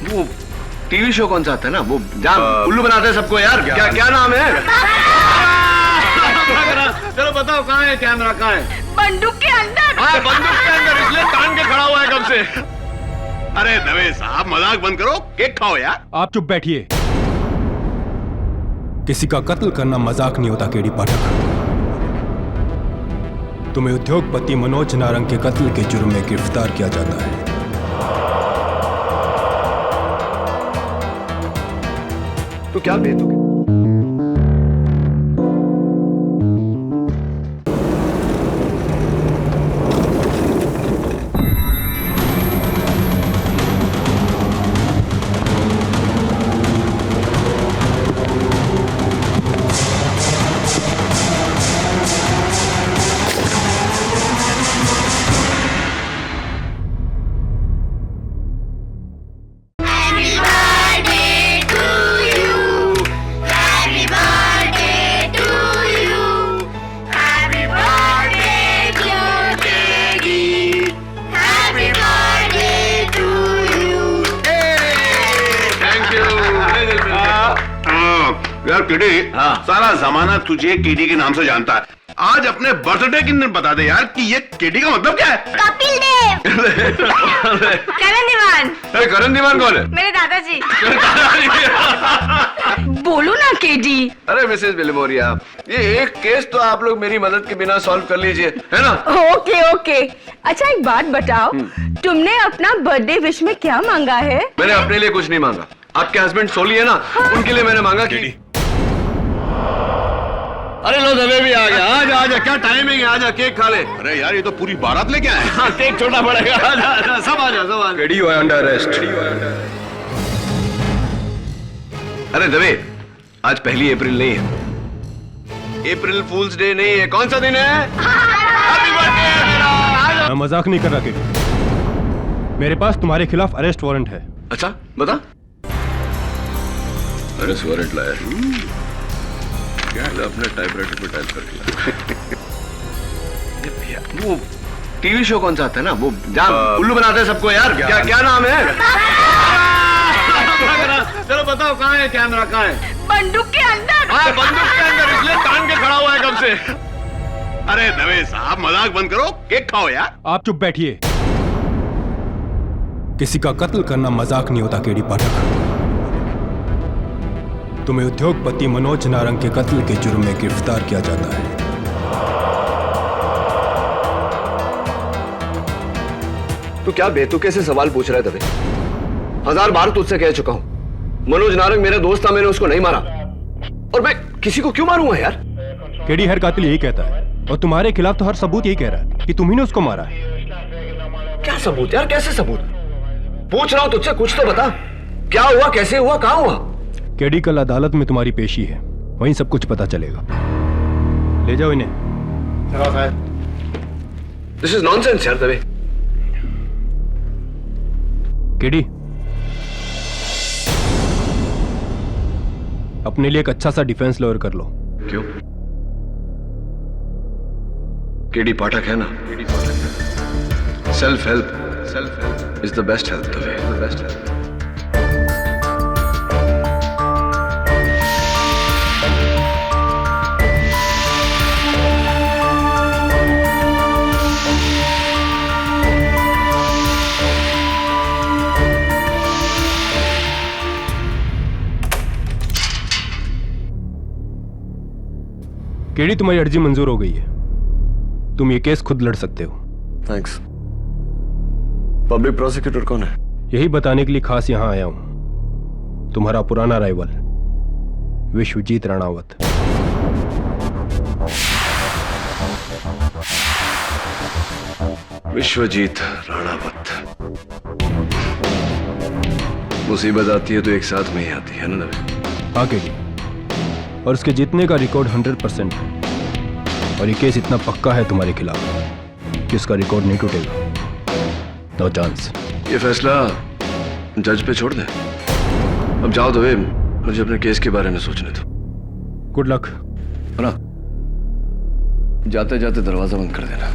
वो TV show कौन सा आता है ना, वो जहाँ उल्लू बनाते हैं सबको यार, क्या क्या नाम है? चलो बताओ कहाँ है कैमरा, कहाँ है? बंदूक के अंदर। हाँ बंदूक के अंदर, इसलिए तान के खड़ा हुआ है कब से। अरे दवे साहब मजाक बंद करो, केक खाओ यार। आप चुप बैठिए। किसी का कत्ल करना मजाक नहीं होता केडी पाठक। तुम्हें उद्योगपति मनोज नारंग के कत्ल के जुर्म में गिरफ्तार किया जाता है। तो क्या बेतुके? यार किडी, सारा जमाना तुझे केडी के नाम से जानता है। आज अपने बर्थडे के दिन बता दे यार कि ये केडी का मतलब क्या है? कपिल देव। करण दीवान। अरे करण दीवान कौन है? मेरे दादाजी। बोलो ना केडी। अरे मिसेस बिलमोरिया, ये एक केस तो आप लोग मेरी मदद के बिना सॉल्व कर लीजिए, है ना? Okay okay. अच्छा एक बात बताओ, तुमने अपना बर्थडे विश में क्या मांगा है? मैंने अपने लिए कुछ नहीं मांगा। आपके हस्बैंड सोली है ना, उनके लिए मैंने मांगा कि अरे लो दवे भी आ गया। आजा आजा, क्या टाइमिंग है, आजा केक खा ले। अरे यार ये तो पूरी बारात लेके आए। हाँ केक छोटा पड़ेगा। आजा आजा, सब आजा सब आजा। KD you are under arrest. अरे दवे, आज 1 अप्रैल नहीं है, अप्रैल फूल्स डे नहीं है। कौन सा दिन है? हैप्पी बर्थडे मेरा। आजा। मैं मजाक नहीं कर रहा केडी। मेरे पास तुम्हारे खिलाफ अरेस्ट वारंट है। अच्छा बता। अरेस्ट वारंट लाया क्या? अपने टाइपराइटर पे टाइप करके ला। वो टीवी शो कौन सा आता है ना, वो जहाँ उल्लू बनाते हैं सबको यार, क्या क्या नाम है? चलो बताओ कहाँ है कैमरा, कहाँ है? बंदूक के अंदर। हाँ बंदूक के अंदर, इसलिए तान के खड़ा हुआ है कब से। अरे दवे साहब मजाक बंद करो, केक खाओ यार। आप चुप बैठिए। किसी का कत्ल करना मजाक नहीं होता केडी पाठक। तुम्हें उद्योगपति मनोज नारंग के कत्ल के जुर्म में गिरफ्तार किया जाता है। तू क्या बेतुके से सवाल पूछ रहा है तभी? 1000 बार तुझसे कह चुका हूं, मनोज नारंग मेरा दोस्त था, मैंने उसको नहीं मारा। और मैं किसी को क्यों मारूंगा यार? केडी हर कातिल यही कहता है, और तुम्हारे खिलाफ तो हर सबूत यही कह रहा है कि तुम ही ने उसको मारा है। क्या सबूत यार, कैसे सबूत? पूछ रहा हूं तुझसे, कुछ तो बता। क्या हुआ, कैसे हुआ, कहां हुआ? केडी कल अदालत में तुम्हारी पेशी है, वहीं सब कुछ पता चलेगा। ले जाओ इन्हें। दिस इज नॉनसेंस यार दवे। केडी, अपने लिए एक अच्छा सा डिफेंस लॉयर कर लो। क्यों? केडी पाठक है ना। Self help is the best help Dave, the best help. KD, तुम्हारी अर्जी मंजूर हो गई है। तुम ये केस खुद लड़ सकते हो। थैंक्स। पब्लिक प्रोसिक्यूटर कौन है? यही बताने के लिए खास यहां आया हूं। तुम्हारा पुराना राइवल विश्वजीत राणावत। विश्वजीत राणावत। मुसीबत आती है तो एक साथ में ही आती है ना। हाँ केडी, और उसके जीतने का रिकॉर्ड 100% है। और ये केस इतना पक्का है तुम्हारे खिलाफ कि उसका रिकॉर्ड नहीं टूटेगा। No chance. ये फैसला जज पे छोड़ दे। अब जाओ दवे, मुझे अपने केस के बारे में सोचने दो। Good luck. ना जाते जाते दरवाजा बंद कर देना।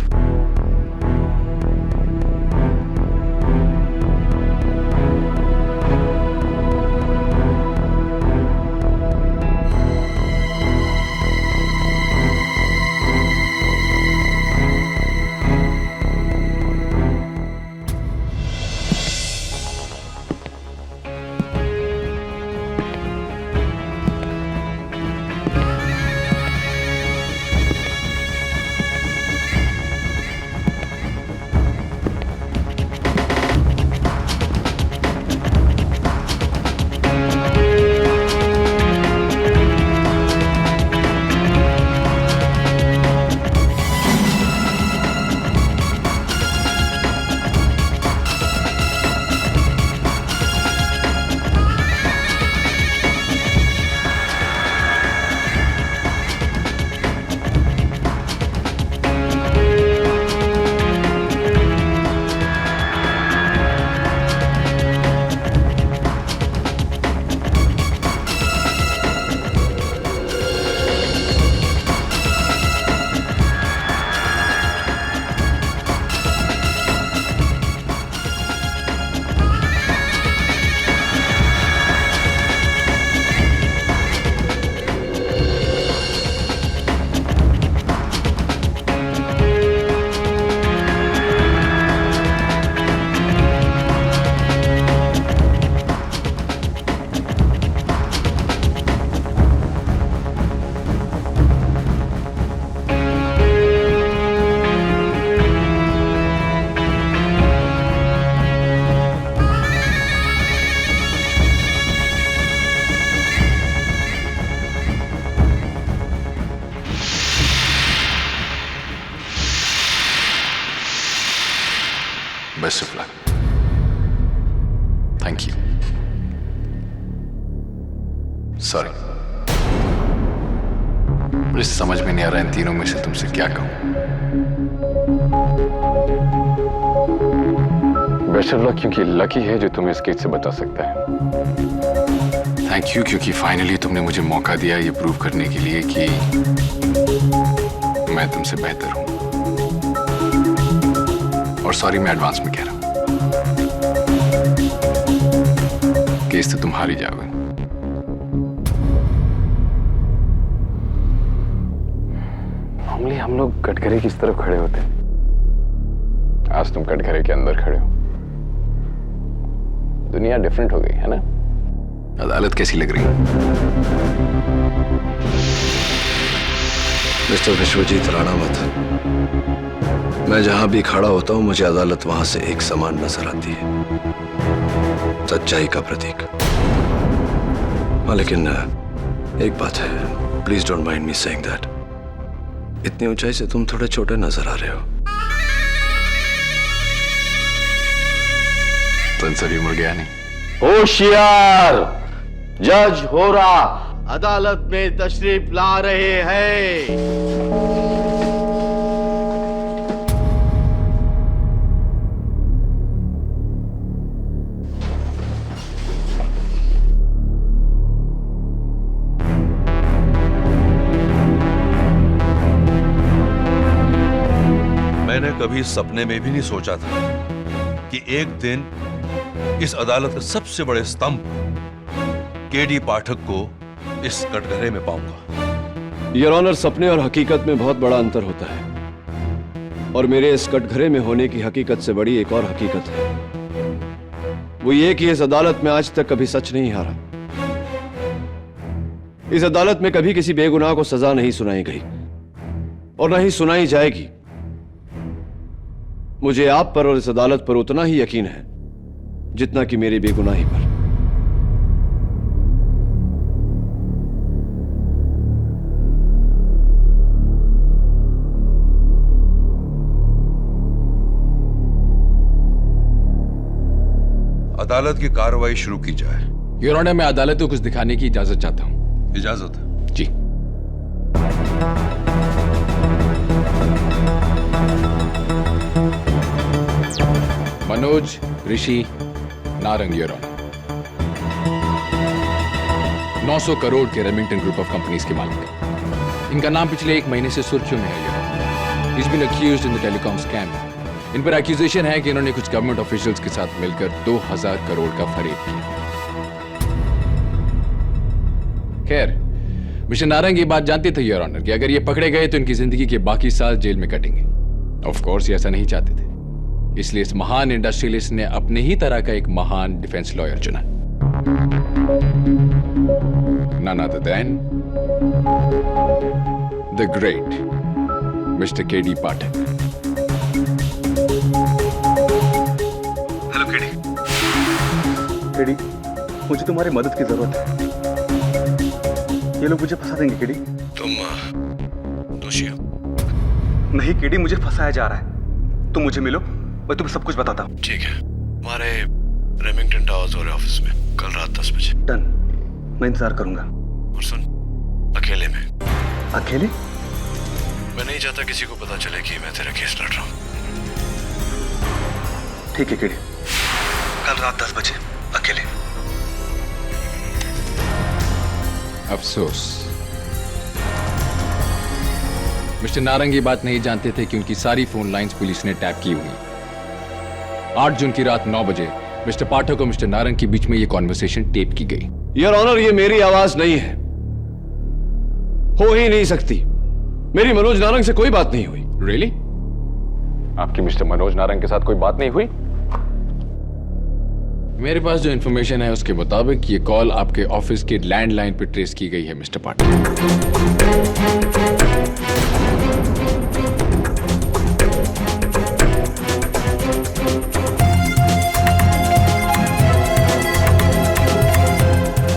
सॉरी, मुझे समझ में नहीं आ रहा इन तीनों में से तुमसे क्या कहूं। बेस्ट ऑफ लक, क्योंकि लकी है जो तुम्हें इस केस से बचा सकता है। थैंक यू, क्योंकि फाइनली तुमने मुझे मौका दिया ये प्रूव करने के लिए कि मैं तुमसे बेहतर हूं। और सॉरी, मैं एडवांस में कह रहा हूं। केस तो तुम हार ही जाओगे। नॉर्मली हम लोग कटघरे किस तरफ खड़े होते हैं, आज तुम कटघरे के अंदर खड़े हो। दुनिया डिफरेंट हो गई है ना। अदालत कैसी लग रही है? मिस्टर विश्वजीत राणावत, मैं जहां भी खड़ा होता हूं मुझे अदालत वहां से एक समान नजर आती है, सच्चाई का प्रतीक। हाँ, लेकिन एक बात है, please don't mind me saying that, इतनी ऊंचाई से तुम थोड़े छोटे नजर आ रहे हो। सेंसर ह्यूमर गया नहीं। होशियार, जज हो रहा अदालत में तशरीफ ला रहे हैं। मैंने कभी सपने में भी नहीं सोचा था कि एक दिन इस अदालत के सबसे बड़े स्तंभ केडी पाठक को इस कटघरे में पाऊंगा। योर ऑनर, सपने और हकीकत में बहुत बड़ा अंतर होता है, और मेरे इस कटघरे में होने की हकीकत से बड़ी एक और हकीकत है। वो ये कि इस अदालत में आज तक कभी सच नहीं हारा। इस अदालत में कभी किसी बेगुनाह को सजा नहीं सुनाई गई और न ही सुनाई जाएगी। मुझे आप पर और इस अदालत पर उतना ही यकीन है जितना कि मेरी बेगुनाही पर। अदालत की कार्रवाई शुरू की जाए। योर ऑनर, मैं अदालत को कुछ दिखाने की इजाजत चाहता हूं। इजाजत? जी। मनोज, ऋषि, नारंग, योर ऑनर। 900 करोड़ के रेमिंगटन ग्रुप ऑफ कंपनीज के मालिक। इनका नाम पिछले 1 महीने से सुर्खियों में है, your honour. He's been accused in the telecom scam। इन पर एक्यूजेशन है कि इन्होंने कुछ गवर्नमेंट ऑफिशियल्स के साथ मिलकर 2000 करोड़ का फरेब किया। खैर, मिस्टर नारंग ये बात जानते थे, योर ऑनर, कि अगर ये पकड़े गए तो इनकी जिंदगी के बाकी साल जेल में कटेंगे। ऑफ कोर्स ये ऐसा नहीं चाहते थे, इसलिए इस महान इंडस्ट्रियलिस्ट ने अपने ही तरह का एक महान डिफेंस लॉयर चुना। None other than the great Mr. K.D. Pathak। Hello KD. KD, मुझे तुम्हारी मदद की जरूरत है। ये लोग मुझे फंसा देंगे केडी। तुम दोषी हो? नहीं केडी, मुझे फंसाया जा रहा है। तुम मुझे मिलो, मैं तुम्हें सब कुछ बताता हूँ। ठीक है, हमारे रेमिंगटन टावर्स वाले ऑफिस में कल रात 10 बजे। डन, मैं इंतजार करूंगा। और सुन, अकेले में। अकेले? मैं नहीं चाहता किसी को पता चले कि मैं तेरा केस लड़ रहा हूँ। ठीक है केडी, कल रात 10 बजे अकेले। अफसोस, मिस्टर नारंग ये बात नहीं जानते थे कि उनकी सारी फोन लाइंस पुलिस ने टैप की हुई। 8 जून की रात 9 बजे मिस्टर पाठक और मिस्टर नारंग के बीच में ये कॉन्वर्सेशन टेप की गई। योर ऑनर, ये मेरी आवाज नहीं है, हो ही नहीं सकती। मेरी मनोज नारंग से कोई बात नहीं हुई। रियली? आपकी मिस्टर मनोज नारंग के साथ कोई बात नहीं हुई? मेरे पास जो इंफॉर्मेशन है उसके मुताबिक ये कॉल आपके ऑफिस के लैंडलाइन पर ट्रेस की गई है मिस्टर पाठक।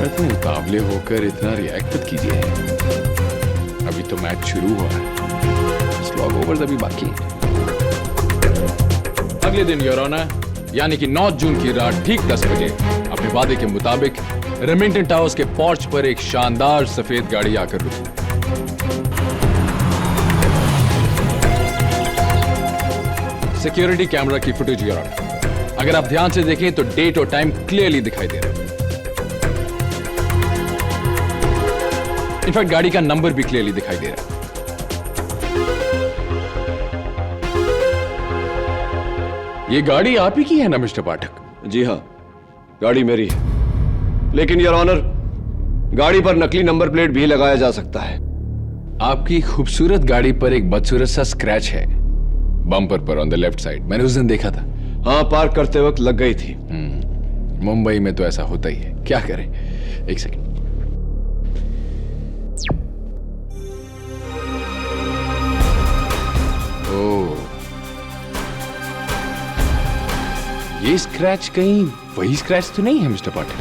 इतने मुकाबले होकर इतना रिएक्ट मत कीजिए, अभी तो मैच शुरू हुआ है, स्लॉग ओवर्स अभी बाकी है। अगले दिन योर ऑनर, यानी कि 9 जून की रात ठीक 10 बजे अपने वादे के मुताबिक रेमिंगटन टावर्स के पोर्च पर एक शानदार सफेद गाड़ी आकर रुकी। सिक्योरिटी कैमरा की फुटेज योर ऑनर, अगर आप ध्यान से देखें तो डेट और टाइम क्लियरली दिखाई दे रहा है। इनफैक्ट गाड़ी का नंबर भी क्लियरली दिखाई दे रहा है। ये गाड़ी आप ही की है ना मिस्टर पाठक? जी हाँ, गाड़ी मेरी है, लेकिन योर ऑनर, गाड़ी पर नकली नंबर प्लेट भी लगाया जा सकता है। आपकी खूबसूरत गाड़ी पर एक बदसूरत सा स्क्रैच है बम्पर पर ऑन द लेफ्ट साइड। मैंने उस दिन देखा था। हाँ, पार्क करते वक्त लग गई थी। मुंबई में तो ऐसा होता ही है, क्या करें। एक सेकंड। ओह, ये स्क्रैच कहीं वही स्क्रैच तो नहीं है मिस्टर पाटिल?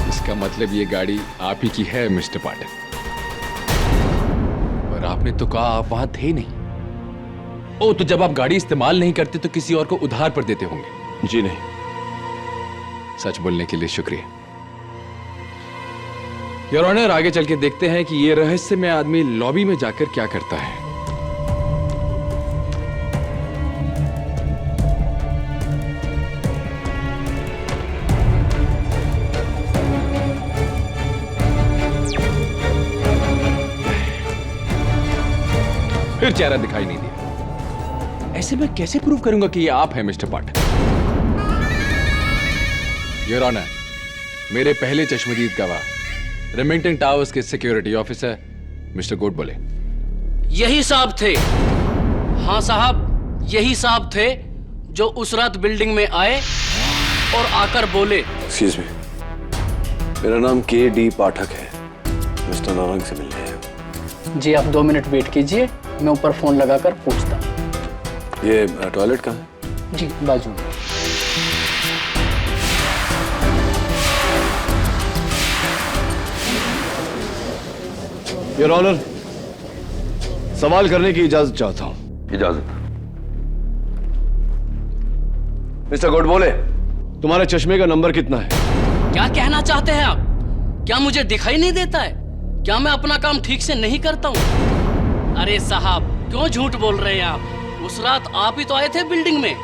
इसका मतलब ये गाड़ी आप ही की है मिस्टर पाटिल। पर आपने तो कहा आप वहां थे नहीं। ओ, तो जब आप गाड़ी इस्तेमाल नहीं करते तो किसी और को उधार पर देते होंगे? जी नहीं। सच बोलने के लिए शुक्रिया योर ऑनर। आगे चल के देखते हैं कि ये रहस्यमय आदमी लॉबी में जाकर क्या करता है। फिर चेहरा दिखाई नहीं दिया। ऐसे मैं कैसे प्रूव करूंगा कि ये आप हैं मिस्टर पाठक? योर ऑनर, मेरे पहले चश्मदीद गवाह रेमिंगटन टावर्स के सिक्योरिटी ऑफिसर मिस्टर गोड बोले। यही साहब थे। हाँ साहब, यही साहब थे जो उस रात बिल्डिंग में आए और आकर बोले। एक्सक्यूज मी, मेरा नाम के.डी. पाठक है, मिस्टर नारंग से मिलने हैं। जी आप 2 मिनट वेट कीजिए, मैं ऊपर फोन लगाकर पूछता। ये टॉयलेट कहाँ है? जी बाजू में। योर ऑनर, सवाल करने की इजाजत चाहता हूं। इजाजत। मिस्टर गोड बोले, तुम्हारे चश्मे का नंबर कितना है? क्या कहना चाहते हैं आप? क्या मुझे दिखाई नहीं देता है? क्या मैं अपना काम ठीक से नहीं करता हूँ? अरे साहब, क्यों झूठ बोल रहे हैं आप? उस रात आप ही तो आए थे बिल्डिंग में।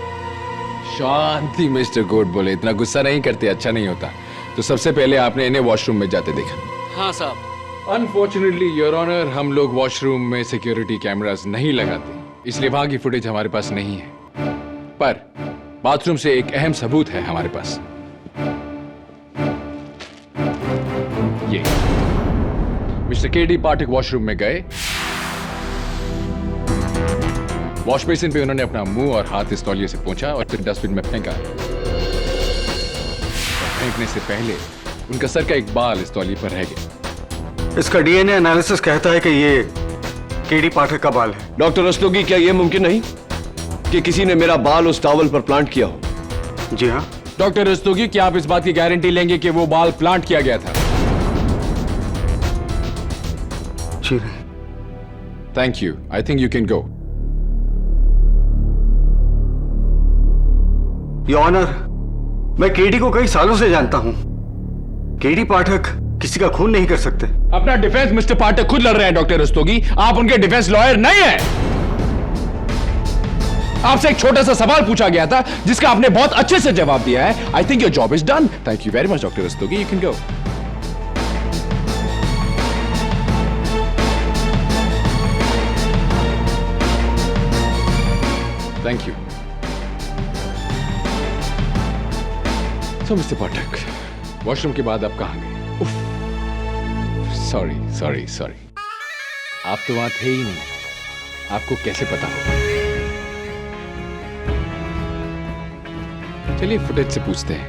शांति मिस्टर गोड बोले, इतना गुस्सा नहीं करते, अच्छा नहीं होता। तो सबसे पहले आपने इन्हें वॉशरूम में जाते देखा? हाँ साहब। अनफॉर्चुनेटली योर ऑनर, हम लोग वॉशरूम में सिक्योरिटी कैमरास नहीं लगाते, इसलिए वहां की फुटेज हमारे पास नहीं है। पर बाथरूम से एक अहम सबूत है हमारे पास। ये मिस्टर के.डी. पाठक वॉशरूम में गए, वॉश बेसिन पे उन्होंने अपना मुंह और हाथ इस तौलिए से पोंछा और फिर डस्टबिन में फेंका। फेंकने से पहले उनका सर का एक बाल इस तौलिए पर रह गया। इसका डीएनए एनालिसिस कहता है कि ये के.डी. पाठक का बाल है। डॉक्टर रस्तोगी, क्या यह मुमकिन नहीं कि किसी ने मेरा बाल उस टॉवल पर प्लांट किया हो? जी हाँ। डॉक्टर रस्तोगी, क्या आप इस बात की गारंटी लेंगे कि वो बाल प्लांट किया गया था? जी नहीं। Thank you, I think you can go. Your honour, मैं के.डी. को कई सालों से जानता हूं। के.डी. पाठक किसी का खून नहीं कर सकते। अपना डिफेंस मिस्टर पाठक खुद लड़ रहे हैं डॉक्टर रस्तोगी, आप उनके डिफेंस लॉयर नहीं हैं। आपसे एक छोटा सा सवाल पूछा गया था जिसका आपने बहुत अच्छे से जवाब दिया है। I think your job is done. Thank you very much doctor Rastogi, you can go. Thank you. So mister Pathak, washroom के बाद आप कहां गए? सॉरी सॉरी सॉरी, आप तो वहां थे ही नहीं, आपको कैसे पता होगा? चलिए फुटेज से पूछते हैं।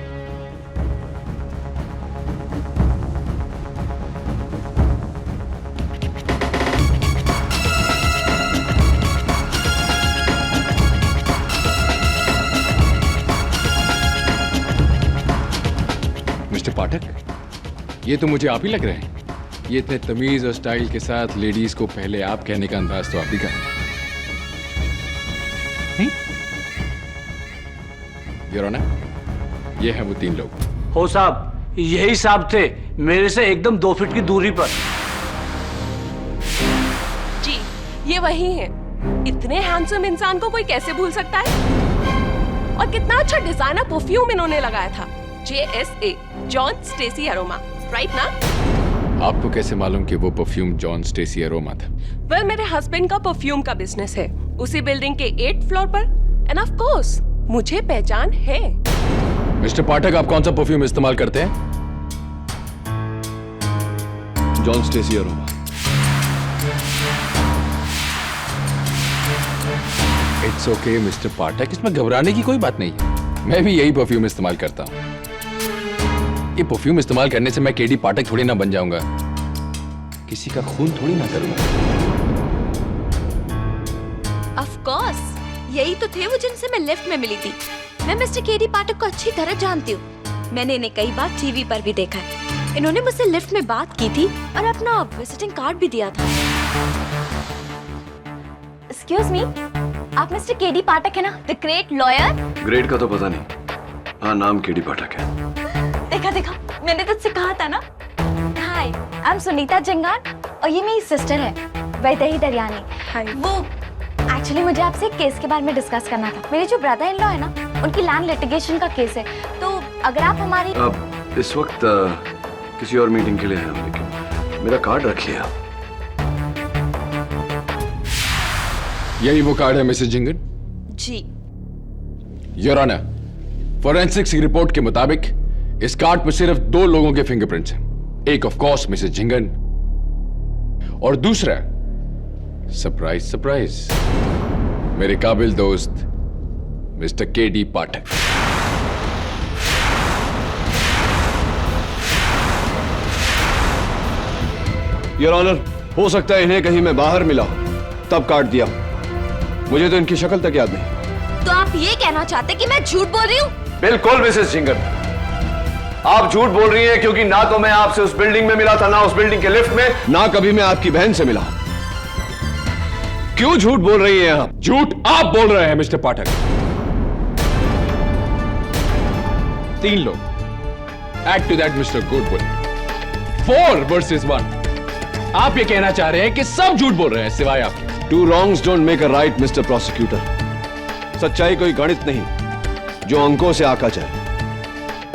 मिस्टर पाठक, ये तो मुझे आप ही लग रहे हैं। ये इतने तमीज और स्टाइल के साथ लेडीज को पहले आप कहने का अंदाज तो आप ही का है। नहीं? योर ऑनर, ये हैं वो 3 लोग। हो साहब, यही साहब थे, मेरे से एकदम 2 फीट की दूरी पर। जी, ये वही हैं। इतने हैंडसम इंसान को कोई कैसे भूल सकता है? और कितना अच्छा डिजाइनर परफ्यूम इन्होंने लगाया था, JSA, John Stacy aroma, right ना? आपको कैसे मालूम कि वो परफ्यूम जॉन स्टेसी अरोमा था? वेल, मेरे हस्बैंड का परफ्यूम का बिजनेस है, उसी बिल्डिंग के 8th फ्लोर पर, एंड ऑफ कोर्स मुझे पहचान है। मिस्टर पाठक, आप कौन सा परफ्यूम इस्तेमाल करते हैं? John Stacy aroma. It's okay mister Pathak, इसमें घबराने की कोई बात नहीं है। मैं भी यही परफ्यूम इस्तेमाल करता हूँ। ये परफ्यूम इस्तेमाल करने से मैं केडी पाठक थोड़ी ना बन जाऊंगा, किसी का खून थोड़ी ना करूंगा। ऑफ कोर्स, यही तो थे वो जिनसे मैं लिफ्ट में मिली थी। मैं मिस्टर केडी पाठक को अच्छी तरह जानती हूँ। मैंने इन्हें कई बार टीवी पर भी देखा है। इन्होंने मुझसे लिफ्ट में बात की थी और अपना विजिटिंग कार्ड भी दिया था। एक्सक्यूज मी, आप मिस्टर केडी पाठक है ना, द ग्रेट लॉयर? ग्रेट का तो पता नहीं, हाँ नाम केडी पाठक है। देखा देखा, मैंने तुझसे कहा था ना। हाय, आई एम सुनीता जंगार और ये मेरी सिस्टर है वैदेही दरियानी। हाय। वो एक्चुअली मुझे आपसे एक केस के बारे में डिस्कस करना था। मेरे जो ब्रदर इन लॉ है ना, उनकी लैंड लिटिगेशन का केस है, तो अगर आप हमारी इस वक्त किसी और मीटिंग के लिए हैं, लेकिन मेरा कार्ड रखिए आप। यही वो कार्ड है मिसेस जिंगन? जी। योर ऑनर, फोरेंसिक्स की रिपोर्ट के मुताबिक इस कार्ड पर सिर्फ 2 लोगों के फिंगरप्रिंट्स हैं। एक ऑफ कोर्स मिसेस जिंगन और दूसरा, सरप्राइज सरप्राइज, मेरे काबिल दोस्त Mr KD Pathak. Your honour, हो सकता है इन्हें कहीं मैं बाहर मिला हूं, तब काट दिया। मुझे तो इनकी शक्ल तक याद नहीं। तो आप ये कहना चाहते कि मैं झूठ बोल रही हूँ? बिल्कुल मिसेस जिंगन, आप झूठ बोल रही हैं, क्योंकि ना तो मैं आपसे उस बिल्डिंग में मिला था, ना उस बिल्डिंग के लिफ्ट में, ना कभी मैं आपकी बहन से मिला। क्यों झूठ बोल रही हैं आप? झूठ आप बोल रहे हैं मिस्टर पाठक। 3 लोग, add to that Mr Goodwill, 4 versus 1। आप ये कहना चाह रहे हैं कि सब झूठ बोल रहे हैं सिवाय आपके। 2 wrongs don't make a right, mister prosecutor. सच्चाई कोई गणित नहीं जो अंकों से आका जाए।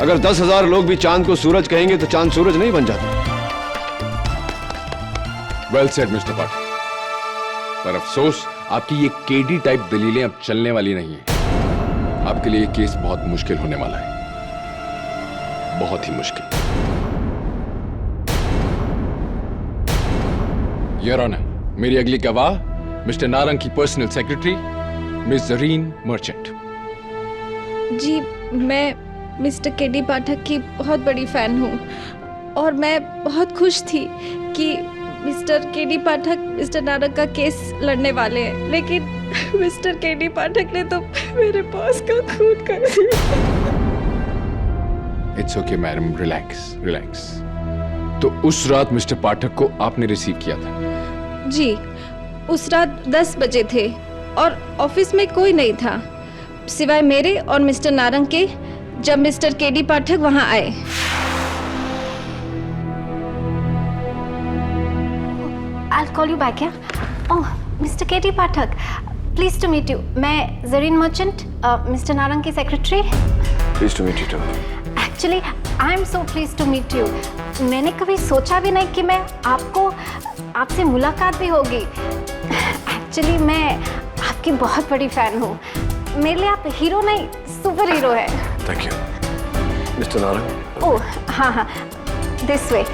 अगर 10,000 लोग भी चांद को सूरज कहेंगे तो चांद सूरज नहीं बन जाता। वेल सेड मिस्टर पाठक, पर अफसोस आपकी ये केडी टाइप दलीलें अब चलने वाली नहीं है। आपके लिए ये केस बहुत मुश्किल होने वाला है, बहुत ही मुश्किल। योर ऑनर, मेरी अगली गवाह मिस्टर नारंग की personal secretary miss Zareen Merchant. जी, मैं मिस्टर केडी पाठक की बहुत बड़ी फैन हूँ और मैं बहुत खुश थी कि मिस्टर केडी पाठक मिस्टर नारंग का केस लड़ने वाले हैं, लेकिन मिस्टर केडी पाठक ने तो मेरे बॉस का खून कर दिया। It's okay madam, relax relax. तो उस रात मिस्टर पाठक को आपने रिसीव किया था? जी, उस रात 10 बजे थे और ऑफिस में कोई नहीं था सिवाय मेरे और मिस्टर नारंग के, जब मिस्टर केडी पाठक वहां आए। I'll call you back, yeah? Oh, Mr. K.D. Pathak, pleased to meet you. मैं ज़रीन मर्चेंट, मिस्टर नारंग की secretary. Pleased to meet you too. Actually, I am so pleased to meet you. मैंने कभी सोचा भी नहीं कि मैं आपसे मुलाकात भी होगी। Actually, मैं आपकी बहुत बड़ी फैन हूँ। मेरे लिए आप हीरो नहीं, सुपर हीरो है। Thank you. मिस्टर नारंग। ओह हाँ हाँ, दिस वे।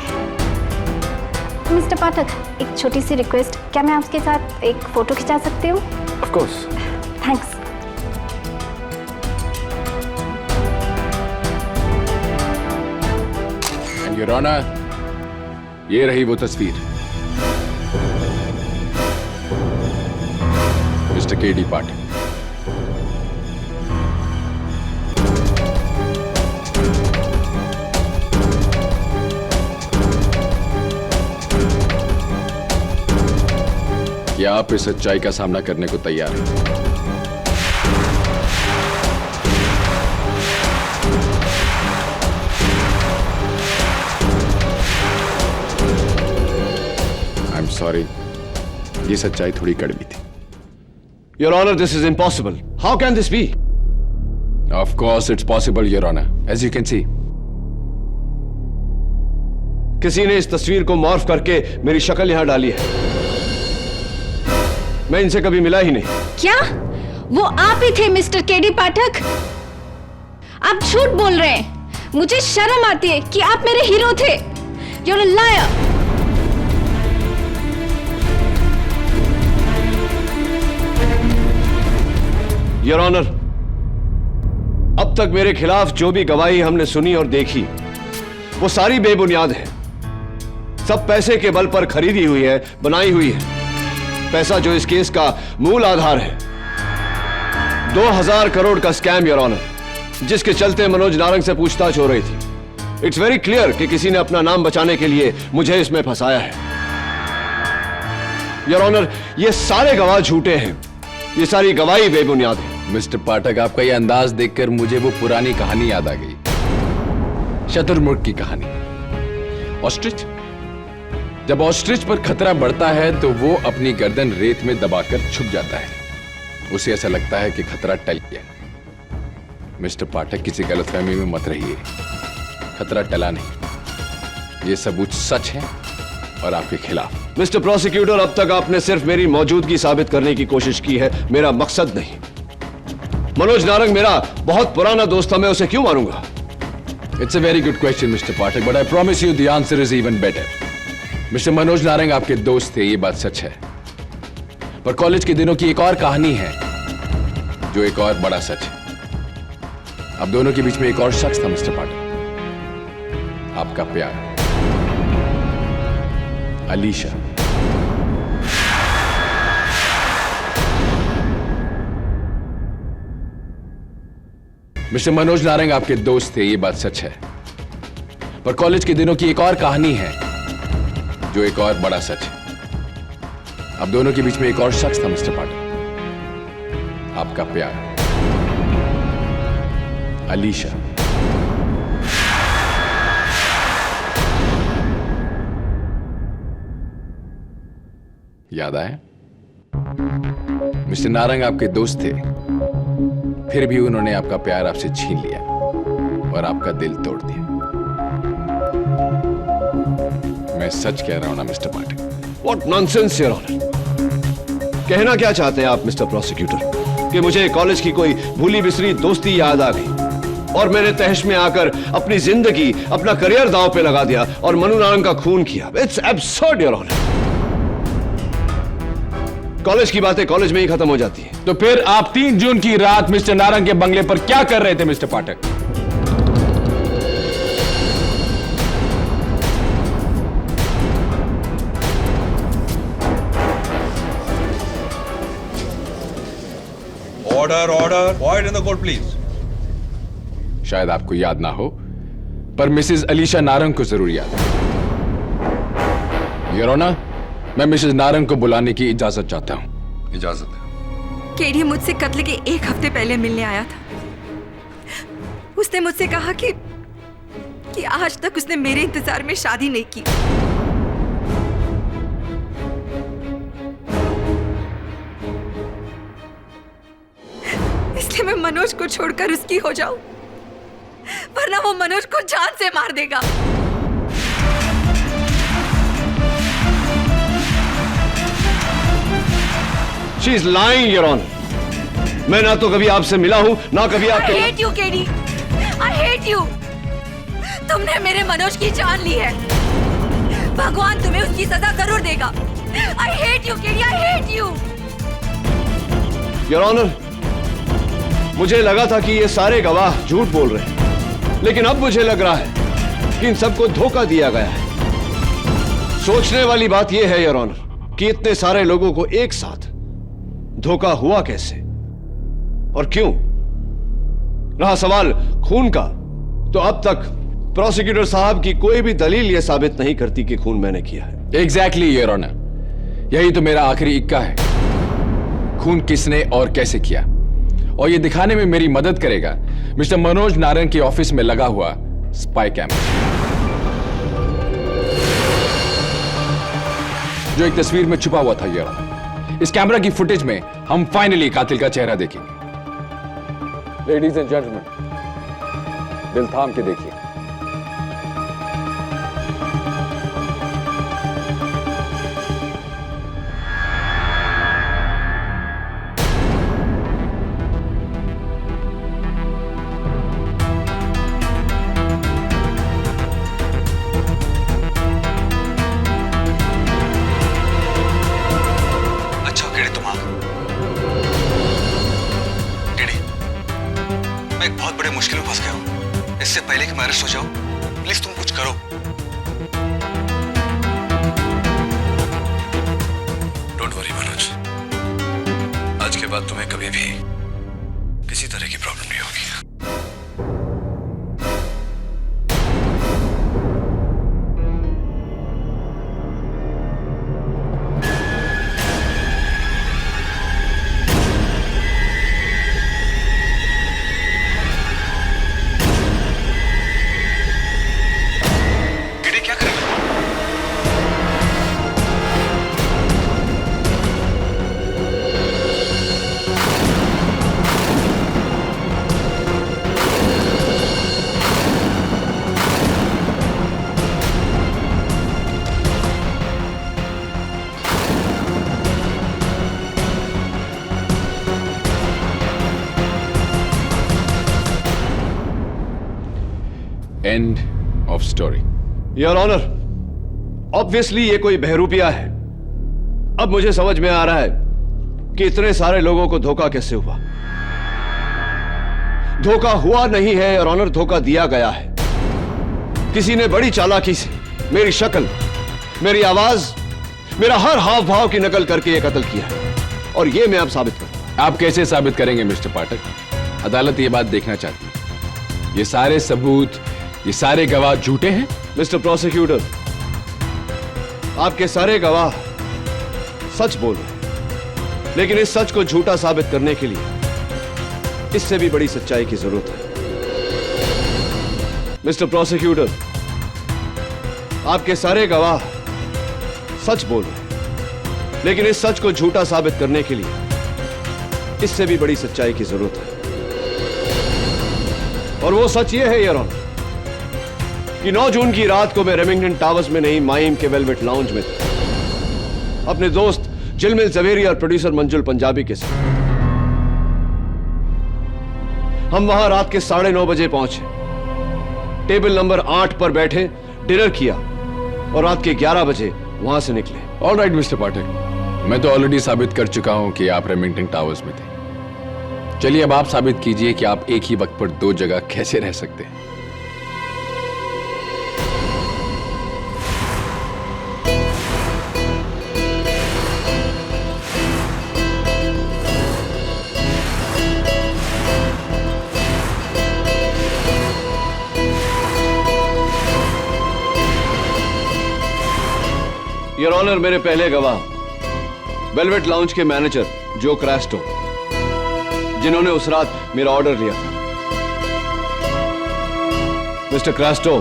मिस्टर पाठक, एक छोटी सी रिक्वेस्ट, क्या मैं आपके साथ एक फोटो खिंचा सकती हूँ? Of course. Thanks. And your honour, ये रही वो तस्वीर, मिस्टर केडी पाठक। क्या आप इस सच्चाई का सामना करने को तैयार हैं? सॉरी, ये सच्चाई थोड़ी कड़वी थी। Your honour, this is impossible. How can this be? Of course it's possible your honour, as you can see. किसी ने इस तस्वीर को मॉर्फ करके मेरी शक्ल यहां डाली है। मैं इनसे कभी मिला ही नहीं। क्या वो आप ही थे मिस्टर केडी पाठक? आप झूठ बोल रहे हैं। मुझे शर्म आती है कि आप मेरे हीरो थे। You're a liar. Your honour, अब तक मेरे खिलाफ जो भी गवाही हमने सुनी और देखी वो सारी बेबुनियाद है। सब पैसे के बल पर खरीदी हुई है, बनाई हुई है। पैसा जो इस केस का मूल आधार है। 2000 करोड़ का स्कैम योर ऑनर, जिसके चलते मनोज नारंग से पूछताछ हो रही थी। इट्स वेरी क्लियर कि किसी ने अपना नाम बचाने के लिए मुझे इसमें फंसाया है। योर ऑनर, ये सारे गवाह झूठे हैं। ये सारी गवाही बेबुनियाद है। मिस्टर पाठक, आपका ये अंदाज देखकर मुझे वो पुरानी कहानी याद आ गई, शतुरमुर्ग की कहानी। ऑस्ट्रिच, जब ऑस्ट्रिच पर खतरा बढ़ता है तो वो अपनी गर्दन रेत में दबाकर छुप जाता है। उसे ऐसा लगता है कि खतरा टल गया। मिस्टर पाठक, किसी गलतफहमी में मत रहिए। खतरा टला नहीं। ये सबूत सच है और आपके खिलाफ। मिस्टर प्रोसिक्यूटर, अब तक आपने सिर्फ मेरी मौजूदगी साबित करने की कोशिश की है, मेरा मकसद नहीं। मनोज नारंग मेरा बहुत पुराना दोस्त था, मैं उसे क्यों मारूंगा? It's a very good question mister Pathak, but I promise you the answer is even better. Mister Manoj Narang आपके दोस्त थे, ये बात सच है। पर कॉलेज के दिनों की एक और कहानी है जो एक और बड़ा सच है। अब दोनों के बीच में एक और शख्स था मिस्टर पाठक, आपका प्यार, अलीशा। मिस्टर मनोज नारंग आपके दोस्त थे, ये बात सच है। पर कॉलेज के दिनों की एक और कहानी है जो एक और बड़ा सच है। अब दोनों के बीच में एक और शख्स था मिस्टर पाठक, आपका प्यार, अलीशा। याद आए? मिस्टर नारंग आपके दोस्त थे, फिर भी उन्होंने आपका प्यार आपसे छीन लिया और आपका दिल तोड़ दिया। मैं सच कह रहा हूं ना mister Pathak? What nonsense, Your Honor. कहना क्या चाहते हैं आप मिस्टर प्रोसिक्यूटर? कि मुझे कॉलेज की कोई भूली बिसरी दोस्ती याद आ गई और मैंने तहश में आकर अपनी जिंदगी, अपना करियर दांव पे लगा दिया और मनु नारंग का खून किया। It's absurd your honour. College की बातें कॉलेज में ही खत्म हो जाती है। तो फिर आप 3 जून की रात मिस्टर नारंग के बंगले पर क्या कर रहे थे mister Pathak? Order order, quite in the court please. शायद आपको याद ना हो, पर मिसेस अलीशा नारंग को जरूर याद है। योर ऑनर, मैं मिसेस नारंग को बुलाने की इजाजत चाहता हूं। इजाजत है। केडी मुझसे कत्ल के 1 हफ्ते पहले मिलने आया था। उसने मुझसे कहा कि आज तक उसने मेरे इंतजार में शादी नहीं की। इसलिए मैं मनोज को छोड़कर उसकी हो जाऊं, वरना वो मनोज को जान से मार देगा। She is lying, Your Honor. मैं ना तो कभी आपसे मिला हूं, ना कभी आपके। I hate you, KD. I hate you. तुमने मेरे मनोज की जान ली है। भगवान तुम्हें उसकी सजा जरूर देगा। I hate you, KD. I hate you. Your Honor, मुझे लगा था कि ये सारे गवाह झूठ बोल रहे हैं, लेकिन अब मुझे लग रहा है कि इन सबको धोखा दिया गया है। सोचने वाली बात यह है योर ऑनर कि इतने सारे लोगों को एक साथ धोखा हुआ कैसे और क्यों? रहा सवाल खून का, तो अब तक प्रोसिक्यूटर साहब की कोई भी दलील यह साबित नहीं करती कि खून मैंने किया है। एग्जैक्टली योर ऑनर, यही तो मेरा आखिरी इक्का है। खून किसने और कैसे किया, और यह दिखाने में मेरी मदद करेगा मिस्टर मनोज नारंग के ऑफिस में लगा हुआ स्पाई कैमरा। जो एक तस्वीर में छुपा हुआ था योर ऑनर। इस कैमरा की फुटेज में हम फाइनली कातिल का चेहरा देखेंगे। लेडीज एंड जेंटलमैन, दिल थाम के देखिए। इससे पहले कि मैं अरेस्ट हो जाऊं, प्लीज तुम कुछ करो। डोंट वरी मनोज, आज के बाद तुम्हें कभी भी किसी तरह की प्रॉब्लम नहीं होगी। End of story. Your honour, obviously ये कोई बहरूपिया है। अब मुझे समझ में आ रहा है कि इतने सारे लोगों को धोखा कैसे हुआ। धोखा हुआ नहीं है योर ऑनर, धोखा दिया गया है। किसी ने बड़ी चालाकी से मेरी शक्ल, मेरी आवाज, मेरा हर हाव भाव की नकल करके ये कत्ल किया है, और ये मैं अब साबित करूंगा। आप कैसे साबित करेंगे मिस्टर पाठक? अदालत ये बात देखना चाहती है। ये सारे सबूत, ये सारे गवाह झूठे हैं? मिस्टर प्रोसिक्यूटर, आपके सारे गवाह सच बोल रहे हैं, लेकिन इस सच को झूठा साबित करने के लिए इससे भी बड़ी सच्चाई की जरूरत है। मिस्टर प्रोसिक्यूटर, आपके सारे गवाह सच बोल रहे हैं, लेकिन इस सच को झूठा साबित करने के लिए इससे भी बड़ी सच्चाई की जरूरत है। और वो सच ये है योर ऑनर कि 9 जून की रात को मैं रेमिंगटन टावर्स में नहीं, माइम के वेलवेट लाउंज में था, अपने दोस्त जिलमिल जवेरी और प्रोड्यूसर मंजुल पंजाबी के साथ। हम वहां रात के 9:30 बजे पहुंचे, टेबल नंबर 8 पर बैठे, डिनर किया और रात के 11 बजे वहां से निकले। ऑलराइट मिस्टर पाठक, मैं तो ऑलरेडी साबित कर चुका हूं कि आप रेमिंगटन टावर्स में थे। चलिए अब आप साबित कीजिए कि आप एक ही वक्त पर 2 जगह कैसे रह सकते हैं। योर ऑनर, मेरे पहले गवाह वेलवेट लाउंज के मैनेजर जो क्रैस्टो, जिन्होंने उस रात मेरा ऑर्डर लिया था। मिस्टर क्रैस्टो,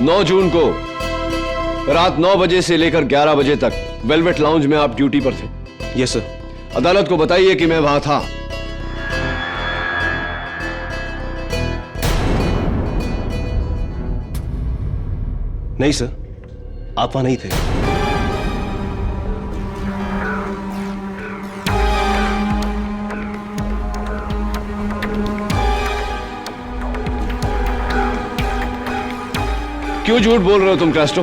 9 जून को रात 9 बजे से लेकर 11 बजे तक वेलवेट लाउंज में आप ड्यूटी पर थे। Yes sir. अदालत को बताइए कि मैं वहां था। नहीं सर, आप वहां नहीं थे। क्यों झूठ बोल रहे हो तुम क्रैस्टो?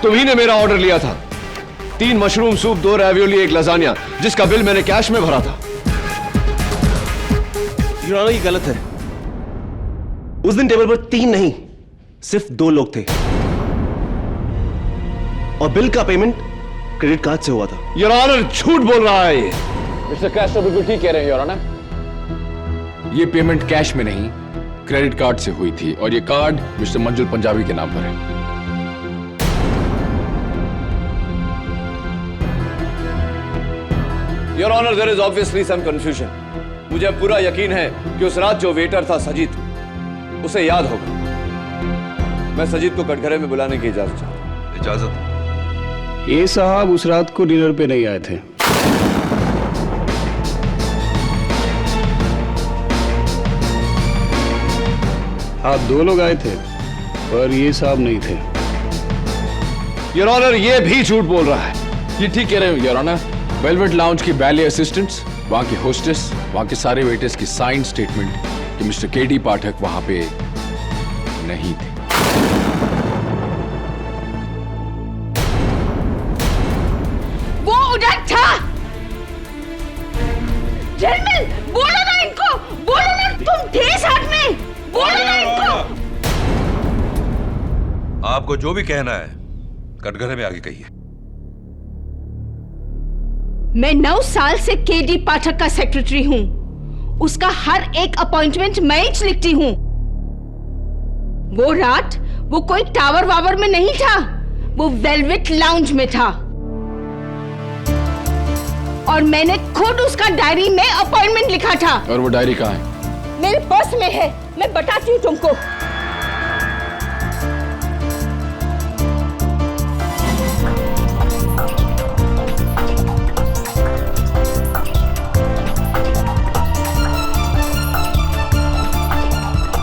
तुम्ही ने मेरा ऑर्डर लिया था। 3 मशरूम सूप, 2 रैवियोली, 1 लजानिया, जिसका बिल मैंने कैश में भरा था। ये गलत है। उस दिन टेबल पर 3 नहीं, सिर्फ 2 लोग थे, और बिल का पेमेंट क्रेडिट कार्ड से हुआ था। योर ऑनर, झूठ बोल रहा है ये। मिस्टर क्रैस्टो बिल्कुल ठीक कह रहे हैं योर ऑनर। ये पेमेंट कैश में नहीं, क्रेडिट कार्ड से हुई थी, और ये कार्ड मिस्टर मंजुल पंजाबी के नाम पर है। Your honour, there is obviously some confusion. मुझे पूरा यकीन है कि उस रात जो वेटर था सजीत, उसे याद होगा। मैं सजीत को कटघरे में बुलाने की इजाजत चाहता हूं। इजाजत? ये साहब उस रात को डिनर पे नहीं आए थे। आप 2 लोग आए थे पर ये साहब नहीं थे। योर ऑनर, ये भी झूठ बोल रहा है। ये ठीक कह रहे हो योर ऑनर। वेलवेट लाउंज की बैले असिस्टेंट्स, वहां की होस्टेस, वहां के सारे वेटर्स की साइन स्टेटमेंट कि मिस्टर केडी पाठक वहां पे नहीं थे। वो उधर था। झिलमिल, बोलो ना इनको, बोलो ना तुम थे साथ में, बोलो ना इनको। आपको जो भी कहना है कटघरे में आगे कहिए। मैं 9 साल से केडी पाठक का सेक्रेटरी हूं। उसका हर एक अपॉइंटमेंट मैं ही लिखती हूं। वो रात वो कोई टावर वावर में नहीं था, वो वेलवेट लाउंज में था। और मैंने खुद उसका डायरी में अपॉइंटमेंट लिखा था। और वो डायरी कहाँ है? मेरे पर्स में है, मैं बताती हूँ तुमको।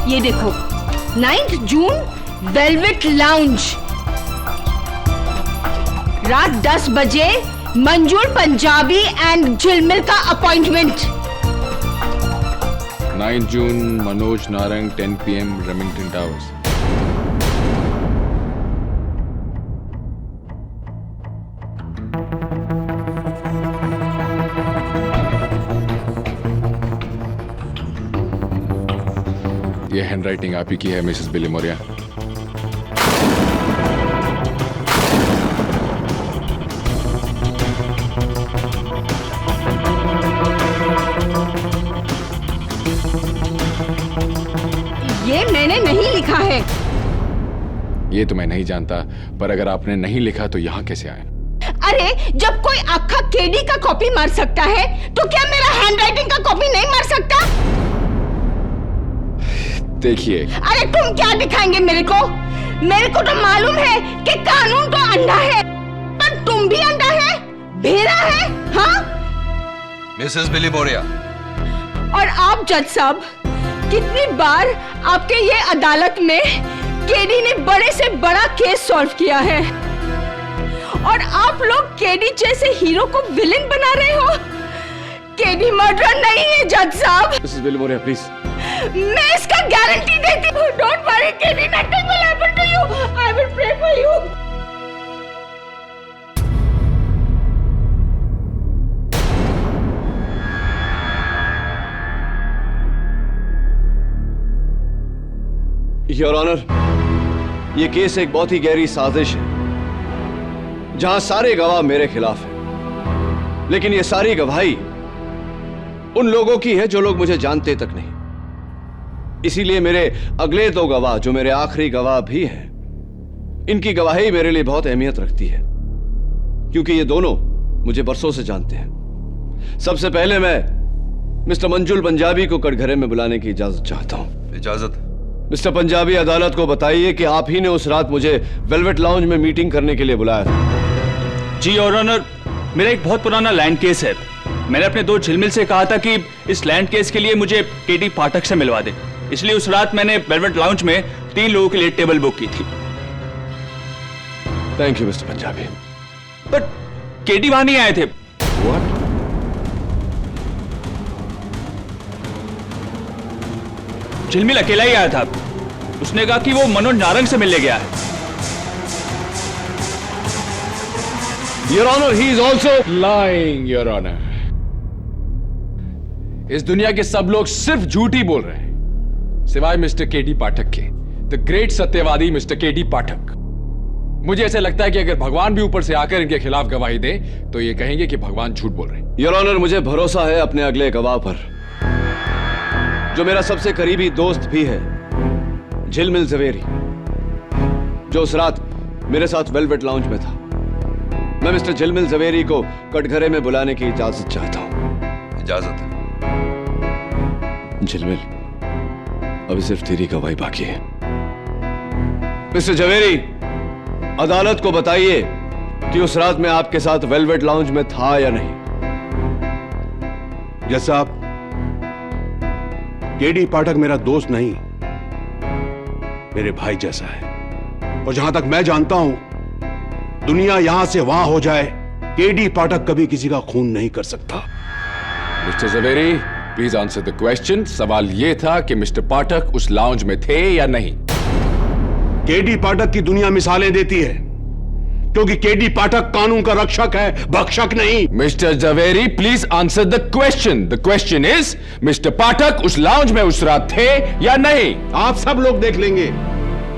ये देखो, 9 जून वेलवेट लाउंज, रात 10 बजे मंजूर पंजाबी एंड झिलमिल का appointment. 9 June Manoj Narang 10 PM Remington towers. ये हैंडराइटिंग आप ही की है मिसेस बिली मोरिया। ये मैंने नहीं लिखा है। ये तो मैं नहीं जानता, पर अगर आपने नहीं लिखा तो यहाँ कैसे आए? अरे जब कोई आपका केडी का कॉपी मार सकता है तो क्या मेरा हैंडराइटिंग का कॉपी नहीं मार सकता? देखिए, अरे तुम क्या दिखाएंगे मेरे को? मेरे को तो मालूम है कि कानून तो अंधा है, पर तुम भी अंधा है, भेड़ा है, हाँ? मिसेस बिली मोरिया। और आप जज साहब, कितनी बार आपके ये अदालत में केडी ने बड़े से बड़ा केस सॉल्व किया है, और आप लोग केडी जैसे हीरो को विलेन बना रहे हो। केडी मर्डर नहीं है जज साहब। Mrs Billimoria please. मैं इसका गारंटी देती हूँ। Don't worry KD, nothing will happen to you. I will pray for you. Your honour, ये केस एक बहुत ही गहरी साजिश है जहां सारे गवाह मेरे खिलाफ हैं, लेकिन ये सारी गवाही उन लोगों की है जो लोग मुझे जानते तक नहीं। इसीलिए मेरे अगले 2 गवाह, जो मेरे आखिरी गवाह भी हैं, इनकी गवाही मेरे लिए बहुत अहमियत रखती है, क्योंकि ये दोनों मुझे बरसों से जानते हैं। सबसे पहले मैं मिस्टर मंजुल पंजाबी को कटघरे में बुलाने की इजाजत चाहता हूं। इजाजत? मिस्टर पंजाबी, अदालत को बताइए कि आप ही ने उस रात मुझे वेलवेट लाउंज में मीटिंग करने के लिए बुलाया था। जी योर ऑनर, मेरा एक बहुत पुराना लैंड केस है। मैंने अपने 2 झिलमिल से कहा था कि इस लैंड केस के लिए मुझे केडी पाठक से मिलवा दे, इसलिए उस रात मैंने वेलवेट लाउंज में 3 लोगों के लिए टेबल बुक की थी। Thank you mister Punjabi. But KD वहां नहीं आए थे। व्हाट? झिलमिल अकेला ही आया था। उसने कहा कि वो मनोज नारंग से मिलने गया है। Your honour, he is also lying your honour. इस दुनिया के सब लोग सिर्फ झूठ ही बोल रहे हैं, सिवाय मिस्टर केडी पाठक के, द ग्रेट सत्यवादी मिस्टर केडी पाठक। मुझे ऐसा लगता है कि अगर भगवान भी ऊपर से आकर इनके खिलाफ गवाही दे तो ये कहेंगे कि भगवान झूठ बोल रहे हैं। योर ऑनर, मुझे भरोसा है अपने अगले गवाह पर, जो मेरा सबसे करीबी दोस्त भी है, झिलमिल जवेरी, जो उस रात मेरे साथ वेलवेट लाउंज में था। मैं मिस्टर झिलमिल जवेरी को कटघरे में बुलाने की इजाजत चाहता हूं। इजाजत है। झिलमिल, अभी सिर्फ तेरी गवाही बाकी है। मिस्टर जवेरी, अदालत को बताइए कि उस रात मैं आपके साथ वेलवेट लाउंज में था या नहीं। जज साहब, केडी पाठक मेरा दोस्त नहीं, मेरे भाई जैसा है। और जहां तक मैं जानता हूं, दुनिया यहां से वहां हो जाए, केडी पाठक कभी किसी का खून नहीं कर सकता। Mr Javeri, please answer the question. सवाल यह था कि मिस्टर पाठक उस लाउंज में थे या नहीं। केडी पाठक की दुनिया मिसालें देती है, क्योंकि केडी पाठक कानून का रक्षक है, भक्षक नहीं। Mister Javeri, please answer the question. The question is, mister Pathak उस लाउंज में उस रात थे या नहीं। आप सब लोग देख लेंगे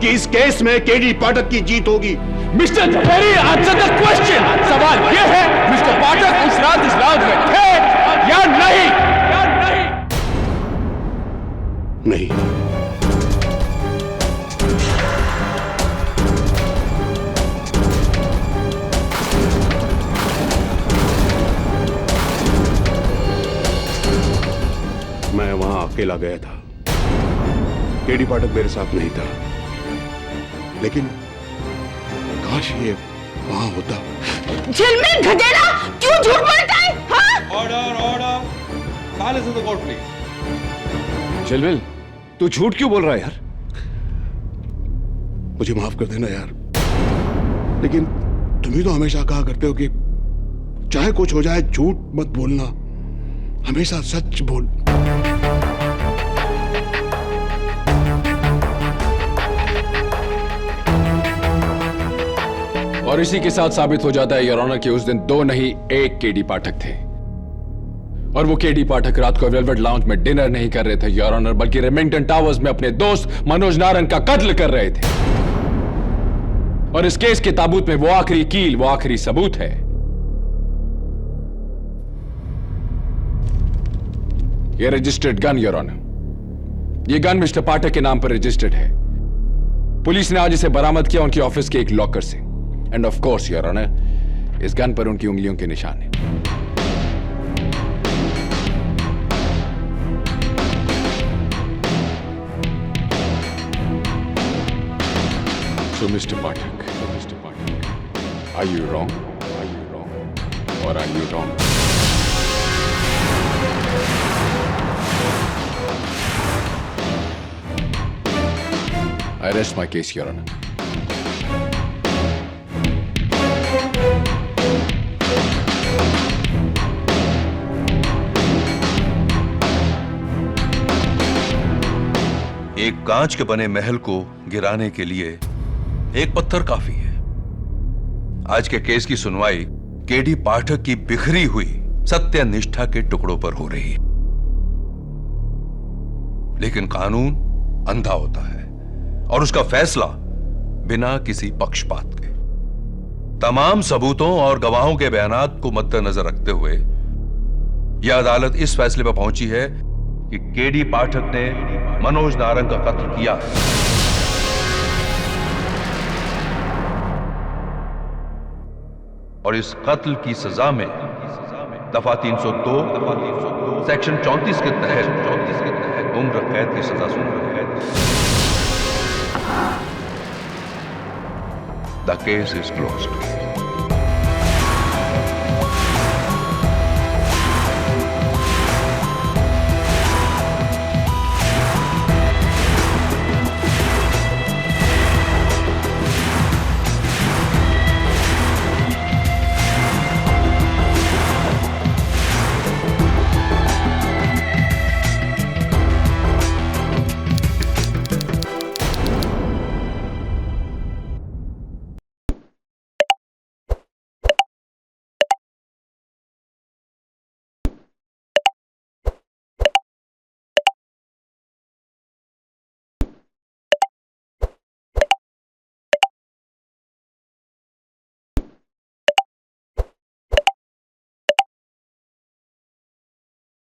कि इस केस में केडी पाठक की जीत होगी। Mr Javeri, answer the question. सवाल यह है, मिस्टर पाठक उस रात इस लाउंज में थे या नहीं। नहीं। मैं वहां अकेला गया था, केडी पाठक मेरे साथ नहीं था, लेकिन काश ये वहां होता। झिलमिल गधेड़ा, क्यों झूठ बोलता है? हाँ? Order silence in the court please. झिलमिल, तू झूठ क्यों बोल रहा है यार? मुझे माफ कर देना यार, लेकिन तुम ही तो हमेशा कहा करते हो कि चाहे कुछ हो जाए झूठ मत बोलना, हमेशा सच बोल। और इसी के साथ साबित हो जाता है योर ऑनर कि उस दिन दो नहीं एक केडी पाठक थे, और वो केडी पाठक रात को वेलवेट लाउंज में डिनर नहीं कर रहे थे योर ऑनर, बल्कि रेमिंगटन टावर्स में अपने दोस्त मनोज नारंग का कत्ल कर रहे थे। और इस केस के ताबूत में वो आखिरी कील, वो आखिरी सबूत है। ये रजिस्टर्ड गन योर ऑनर, ये गन मिस्टर पाठक के नाम पर रजिस्टर्ड है। पुलिस ने आज इसे बरामद किया उनके ऑफिस के एक लॉकर से। And of course your honour, इस गन पर उनकी उंगलियों के निशान हैं। So Mr. Pathak, are you wrong? Are you wrong? Or are you wrong? I rest my case, Your Honor. एक कांच के बने महल को गिराने के लिए एक पत्थर काफी है। आज के केस की सुनवाई केडी पाठक की बिखरी हुई सत्य निष्ठा के टुकड़ों पर हो रही है, लेकिन कानून अंधा होता है और उसका फैसला बिना किसी पक्षपात के। तमाम सबूतों और गवाहों के बयानात को मद्देनजर रखते हुए यह अदालत इस फैसले पर पहुंची है कि केडी पाठक ने मनोज नारंग का कत्ल किया है। और इस कत्ल की सजा में दफा 302 सेक्शन 34 के तहत उम्र कैद की सजा सुनाई है। The case is closed.